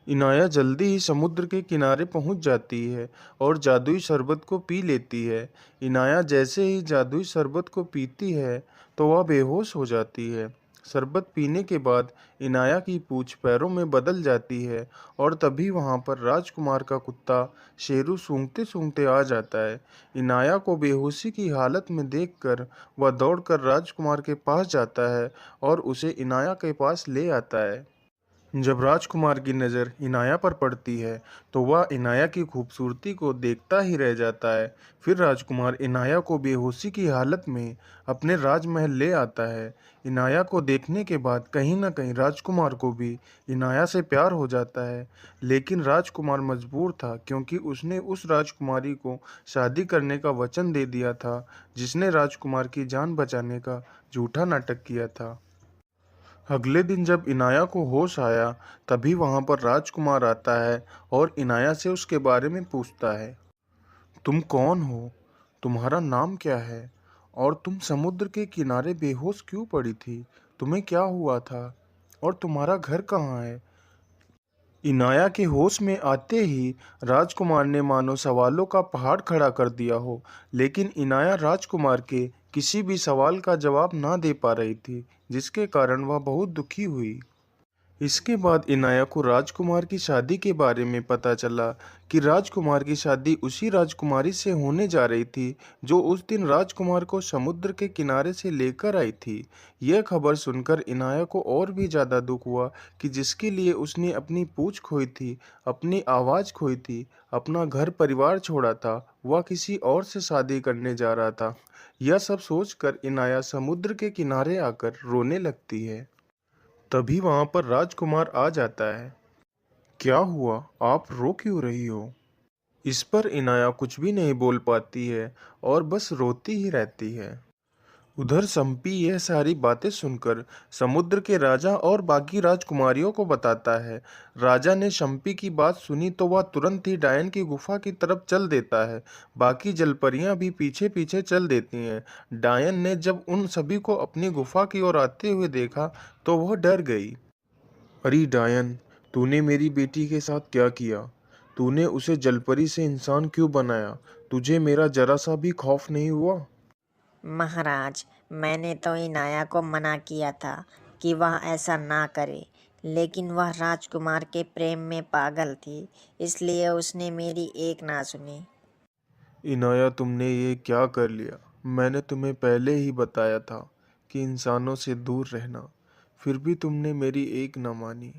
इनाया जल्दी ही समुद्र के किनारे पहुंच जाती है और जादुई शरबत को पी लेती है। इनाया जैसे ही जादुई शरबत को पीती है तो वह बेहोश हो जाती है। शरबत पीने के बाद इनाया की पूंछ पैरों में बदल जाती है और तभी वहां पर राजकुमार का कुत्ता शेरू सूंघते सूंघते आ जाता है। इनाया को बेहोशी की हालत में देखकर वह दौड़कर राजकुमार के पास जाता है और उसे इनाया के पास ले आता है। जब राजकुमार की नज़र इनाया पर पड़ती है तो वह इनाया की खूबसूरती को देखता ही रह जाता है। फिर राजकुमार इनाया को बेहोशी की हालत में अपने राजमहल ले आता है। इनाया को देखने के बाद कहीं ना कहीं राजकुमार को भी इनाया से प्यार हो जाता है, लेकिन राजकुमार मजबूर था क्योंकि उसने उस राजकुमारी को शादी करने का वचन दे दिया था जिसने राजकुमार की जान बचाने का झूठा नाटक किया था। अगले दिन जब इनाया को होश आया तभी वहां पर राजकुमार आता है और इनाया से उसके बारे में पूछता है। तुम कौन हो? तुम्हारा नाम क्या है? और तुम समुद्र के किनारे बेहोश क्यों पड़ी थी? तुम्हें क्या हुआ था? और तुम्हारा घर कहाँ है? इनाया के होश में आते ही राजकुमार ने मानो सवालों का पहाड़ खड़ा कर दिया हो, लेकिन इनाया राजकुमार के किसी भी सवाल का जवाब ना दे पा रही थी, जिसके कारण वह बहुत दुखी हुई। इसके बाद इनाया को राजकुमार की शादी के बारे में पता चला कि राजकुमार की शादी उसी राजकुमारी से होने जा रही थी जो उस दिन राजकुमार को समुद्र के किनारे से लेकर आई थी। यह खबर सुनकर इनाया को और भी ज़्यादा दुख हुआ कि जिसके लिए उसने अपनी पूंछ खोई थी, अपनी आवाज़ खोई थी, अपना घर परिवार छोड़ा था, वह किसी और से शादी करने जा रहा था। यह सब सोचकर इनाया समुद्र के किनारे आकर रोने लगती है। तभी वहां पर राजकुमार आ जाता है। क्या हुआ? आप रो क्यों रही हो? इस पर इनाया कुछ भी नहीं बोल पाती है और बस रोती ही रहती है। उधर सम्पी यह सारी बातें सुनकर समुद्र के राजा और बाकी राजकुमारियों को बताता है। राजा ने शम्पी की बात सुनी तो वह तुरंत ही डायन की गुफा की तरफ चल देता है। बाकी जलपरियां भी पीछे पीछे चल देती हैं। डायन ने जब उन सभी को अपनी गुफा की ओर आते हुए देखा तो वह डर गई। अरे डायन, तूने मेरी बेटी के साथ क्या किया? तूने उसे जलपरी से इंसान क्यों बनाया? तुझे मेरा जरा सा भी खौफ नहीं हुआ? महाराज, मैंने तो इनाया को मना किया था कि वह ऐसा ना करे, लेकिन वह राजकुमार के प्रेम में पागल थी, इसलिए उसने मेरी एक ना सुनी। इनाया, तुमने ये क्या कर लिया? मैंने तुम्हें पहले ही बताया था कि इंसानों से दूर रहना, फिर भी तुमने मेरी एक न मानी।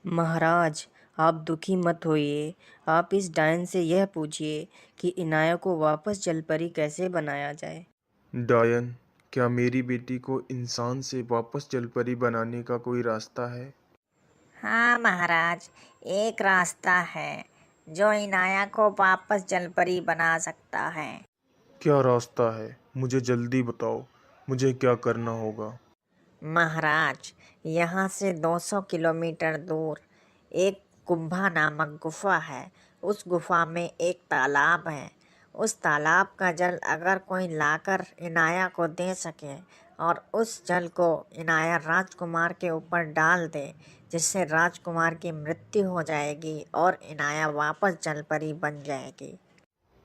महाराज, आप दुखी मत होइए। आप इस डायन से यह पूछिए कि इनाया को वापस जलपरी कैसे बनाया जाए। डायन, क्या मेरी बेटी को इंसान से वापस जलपरी बनाने का कोई रास्ता है? हाँ महाराज, एक रास्ता है जो इनाया को वापस जलपरी बना सकता है। क्या रास्ता है? मुझे जल्दी बताओ। मुझे क्या करना होगा? महाराज, यहाँ से 200 किलोमीटर दूर एक कुंभा नामक गुफा है। उस गुफा में एक तालाब है। उस तालाब का जल अगर कोई लाकर इनाया को दे सके और उस जल को इनाया राजकुमार के ऊपर डाल दे, जिससे राजकुमार की मृत्यु हो जाएगी और इनाया वापस जलपरी बन जाएगी।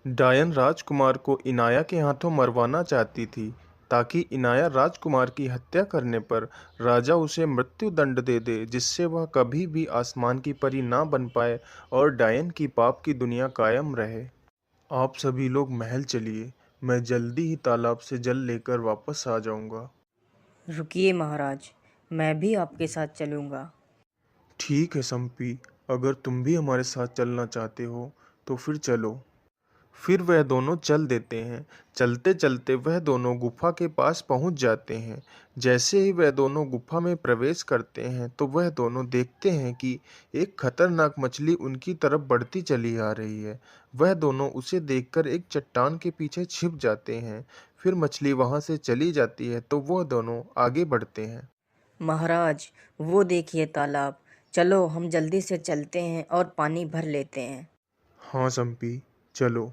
डायन राजकुमार को इनाया के हाथों मरवाना चाहती थी ताकि इनाया राजकुमार की हत्या करने पर राजा उसे मृत्यु दंड दे दे, जिससे वह कभी भी आसमान की परी ना बन पाए और डायन की पाप की दुनिया कायम रहे। आप सभी लोग महल चलिए, मैं जल्दी ही तालाब से जल लेकर वापस आ जाऊंगा। रुकिए महाराज, मैं भी आपके साथ चलूँगा। ठीक है सम्पी, अगर तुम भी हमारे साथ चलना चाहते हो तो फिर चलो। फिर वह दोनों चल देते हैं। चलते चलते वह दोनों गुफा के पास पहुंच जाते हैं। जैसे ही वह दोनों गुफा में प्रवेश करते हैं तो वह दोनों देखते हैं कि एक खतरनाक मछली उनकी तरफ बढ़ती चली आ रही है। वह दोनों उसे देखकर एक चट्टान के पीछे छिप जाते हैं। फिर मछली वहां से चली जाती है तो वह दोनों आगे बढ़ते हैं। महाराज, वो देखिए तालाब। चलो हम जल्दी से चलते हैं और पानी भर लेते हैं। हाँ सम्पी, चलो।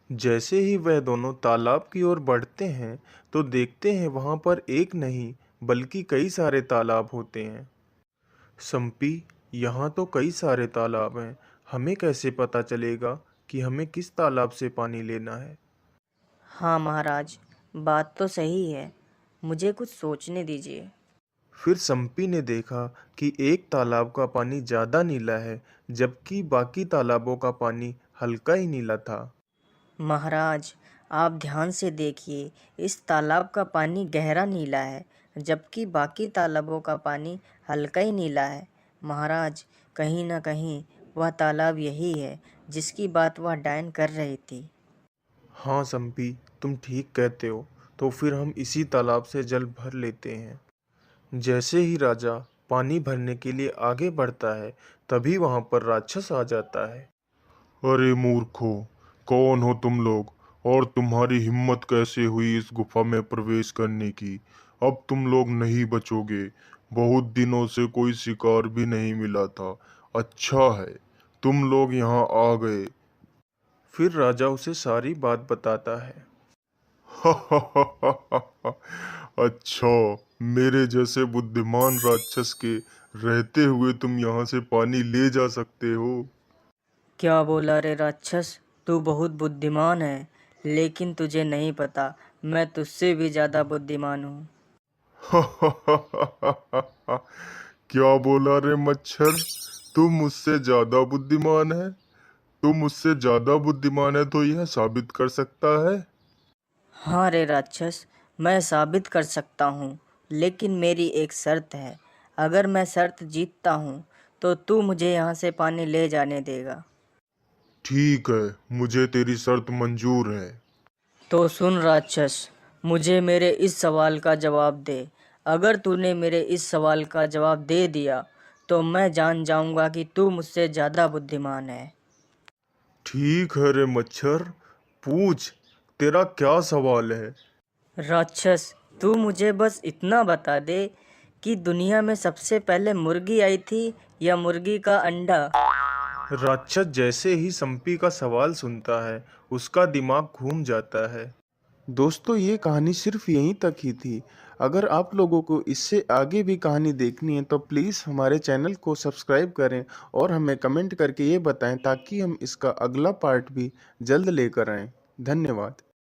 जैसे ही वह दोनों तालाब की ओर बढ़ते हैं तो देखते हैं वहां पर एक नहीं बल्कि कई सारे तालाब होते हैं। सम्पी, यहाँ तो कई सारे तालाब हैं। हमें कैसे पता चलेगा कि हमें किस तालाब से पानी लेना है? हाँ महाराज, बात तो सही है। मुझे कुछ सोचने दीजिए। फिर संपी ने देखा कि एक तालाब का पानी ज्यादा नीला है, जबकि बाकी तालाबों का पानी हल्का ही नीला था। महाराज, आप ध्यान से देखिए, इस तालाब का पानी गहरा नीला है, जबकि बाकी तालाबों का पानी हल्का ही नीला है। महाराज, कहीं न कहीं वह तालाब यही है जिसकी बात वह डायन कर रही थी। हाँ संपी, तुम ठीक कहते हो। तो फिर हम इसी तालाब से जल भर लेते हैं। जैसे ही राजा पानी भरने के लिए आगे बढ़ता है, तभी वहां पर राक्षस आ जाता है। अरे मूर्खों, कौन हो तुम लोग और तुम्हारी हिम्मत कैसे हुई इस गुफा में प्रवेश करने की? अब तुम लोग नहीं बचोगे। बहुत दिनों से कोई शिकार भी नहीं मिला था। अच्छा है तुम लोग यहाँ आ गए। फिर राजा उसे सारी बात बताता है। अच्छा, मेरे जैसे बुद्धिमान राक्षस के रहते हुए तुम यहाँ से पानी ले जा सकते हो? क्या बोला रे राक्षस? तू बहुत बुद्धिमान है, लेकिन तुझे नहीं पता, मैं तुझसे भी ज़्यादा बुद्धिमान हूँ। क्या बोला रे मच्छर? तुम मुझसे ज्यादा बुद्धिमान है? तुम मुझसे ज्यादा बुद्धिमान है तो यह साबित कर सकता है? हाँ रे राक्षस, मैं साबित कर सकता हूँ, लेकिन मेरी एक शर्त है। अगर मैं शर्त जीतता हूँ तो तू मुझे यहाँ से पानी ले जाने देगा। ठीक है, मुझे तेरी शर्त मंजूर है। तो सुन राक्षस, मुझे मेरे इस सवाल का जवाब दे। अगर तूने मेरे इस सवाल का जवाब दे दिया तो मैं जान जाऊंगा कि तू मुझसे ज़्यादा बुद्धिमान है। ठीक है रे मच्छर, पूछ, तेरा क्या सवाल है? राक्षस, तू मुझे बस इतना बता दे कि दुनिया में सबसे पहले मुर्गी आई थी या मुर्गी का अंडा। राक्षस जैसे ही संपी का सवाल सुनता है, उसका दिमाग घूम जाता है। दोस्तों, ये कहानी सिर्फ यहीं तक ही थी। अगर आप लोगों को इससे आगे भी कहानी देखनी है तो प्लीज़ हमारे चैनल को सब्सक्राइब करें और हमें कमेंट करके ये बताएं, ताकि हम इसका अगला पार्ट भी जल्द लेकर आएं। धन्यवाद।